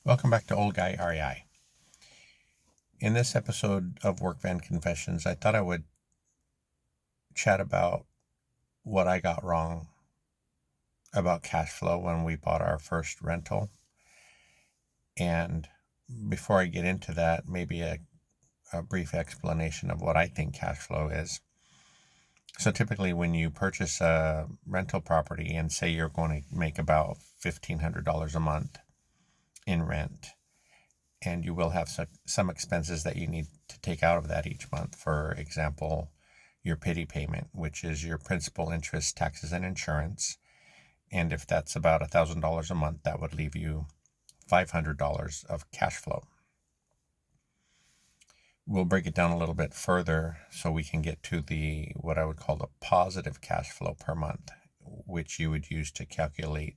Welcome back to Old Guy REI. In this episode of Workman Confessions, I thought I would chat about what I got wrong about cash flow when we bought our first rental. And before I get into that, maybe a brief explanation of what I think cash flow is. So typically when you purchase a rental property and say you're going to make about $1,500 a month in rent, and you will have some expenses that you need to take out of that each month. For example, your pity payment, which is your principal, interest, taxes, and insurance. And if that's about $1,000 a month, that would leave you $500 of cash flow. We'll break it down a little bit further so we can get to what I would call the positive cash flow per month, which you would use to calculate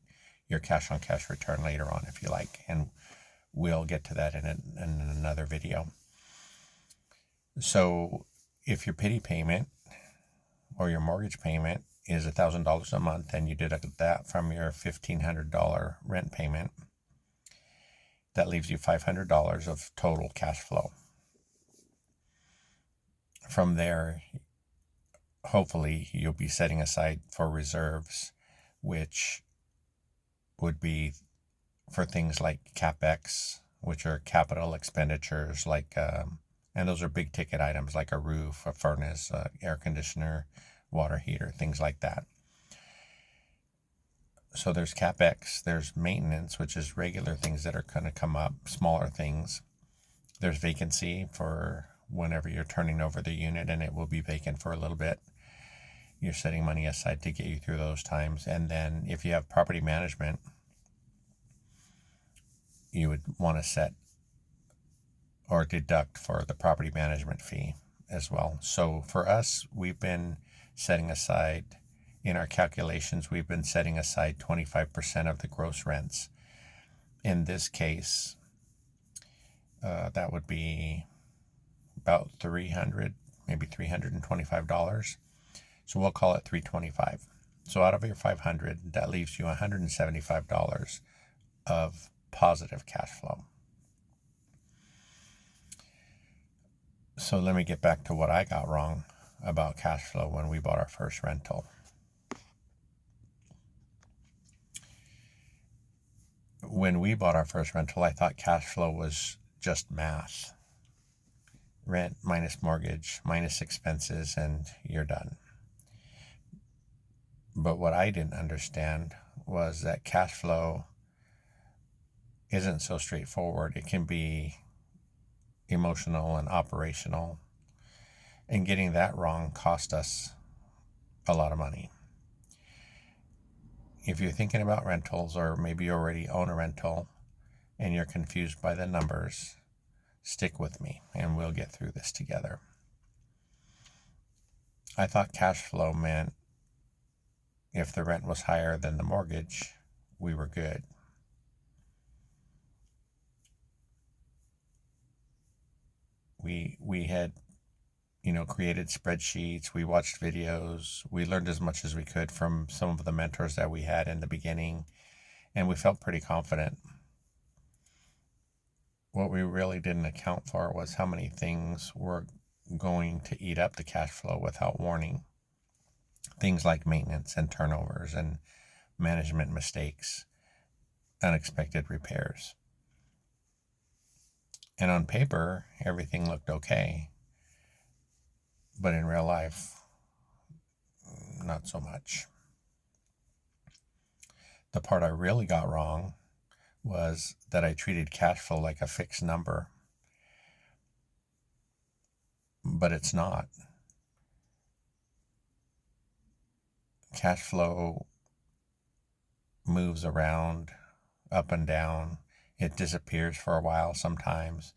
your cash on cash return later on if you like. And we'll get to that in another video. So if your pity payment or your mortgage payment is $1,000 a month and you deduct that from your $1,500 rent payment, that leaves you $500 of total cash flow. From there, hopefully you'll be setting aside for reserves, which would be for things like CapEx, which are capital expenditures, and those are big ticket items like a roof, a furnace, air conditioner, water heater, things like that. So there's CapEx, there's maintenance, which is regular things that are going to come up, smaller things. There's vacancy for whenever you're turning over the unit and it will be vacant for a little bit. You're setting money aside to get you through those times. And then if you have property management, you would want to set or deduct for the property management fee as well. So for us, we've been setting aside, in our calculations, we've been setting aside 25% of the gross rents. In this case, that would be about $300, maybe $325. So we'll call it $325. So out of your $500, that leaves you $175 of positive cash flow. So let me get back to what I got wrong about cash flow when we bought our first rental. When we bought our first rental, I thought cash flow was just math. Rent minus mortgage minus expenses, and you're done. But what I didn't understand was that cash flow isn't so straightforward. It can be emotional and operational. And getting that wrong cost us a lot of money. If you're thinking about rentals, or maybe you already own a rental and you're confused by the numbers, stick with me and we'll get through this together. I thought cash flow meant if the rent was higher than the mortgage, we were good. We had created spreadsheets, we watched videos, we learned as much as we could from some of the mentors that we had in the beginning, and we felt pretty confident. What we really didn't account for was how many things were going to eat up the cash flow without warning. Things like maintenance and turnovers and management mistakes, unexpected repairs. And on paper, everything looked okay. But in real life, not so much. The part I really got wrong was that I treated cash flow like a fixed number. But it's not. Cash flow moves around, up and down. It disappears for a while sometimes.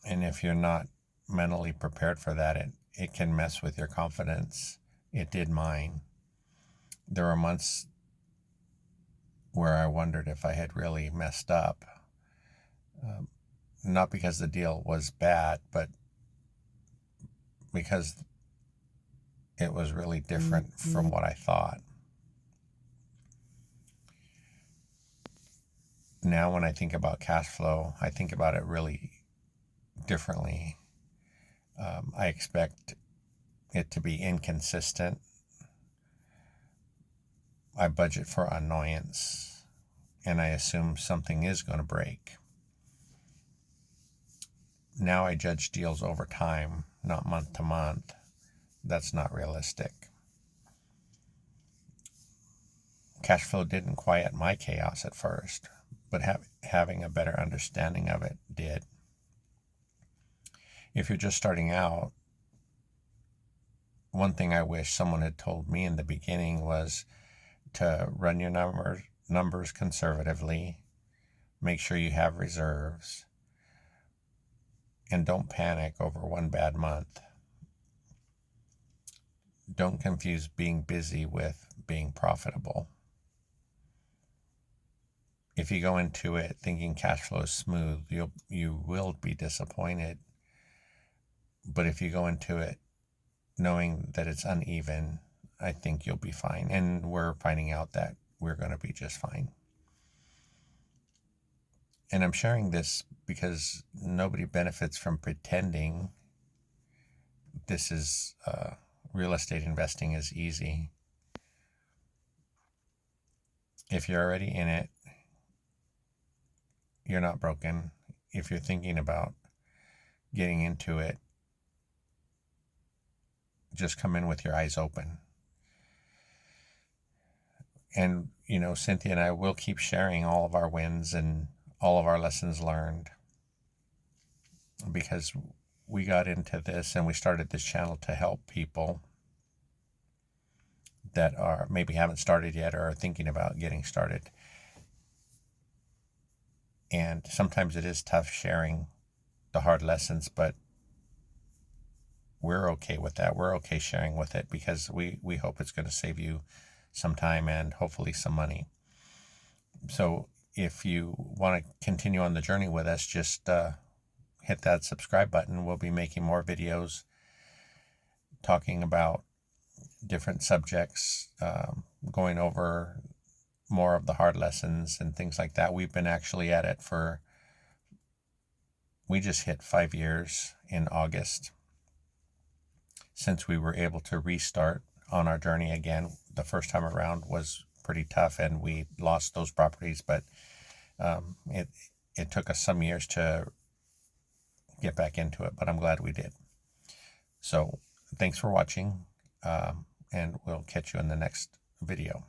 And if you're not mentally prepared for that, it can mess with your confidence. It did mine. There were months where I wondered if I had really messed up. Not because the deal was bad, but because it was really different from what I thought. Now when I think about cash flow, I think about it really differently. I expect it to be inconsistent. I budget for annoyance, and I assume something is going to break. Now I judge deals over time, not month to month. That's not realistic. Cash flow didn't quiet my chaos at first, but having a better understanding of it did. If you're just starting out, one thing I wish someone had told me in the beginning was to run your numbers conservatively, make sure you have reserves, and don't panic over one bad month. Don't confuse being busy with being profitable. If you go into it thinking cash flow is smooth, you will be disappointed. But if you go into it knowing that it's uneven, I think you'll be fine. And we're finding out that we're going to be just fine. And I'm sharing this because nobody benefits from pretending this is real estate investing is easy. If you're already in it, you're not broken. If you're thinking about getting into it, just come in with your eyes open. And, Cynthia and I will keep sharing all of our wins and all of our lessons learned, because we got into this and we started this channel to help people that are maybe haven't started yet or are thinking about getting started. And sometimes it is tough sharing the hard lessons, but we're okay with that. We're okay sharing with it because we hope it's going to save you some time and hopefully some money. So if you want to continue on the journey with us, just hit that subscribe button. We'll be making more videos talking about different subjects, going over more of the hard lessons and things like that. We've been actually at it we just hit 5 years in August since we were able to restart on our journey again. The first time around was pretty tough and we lost those properties, but it took us some years to get back into it, but I'm glad we did. So thanks for watching, and we'll catch you in the next video.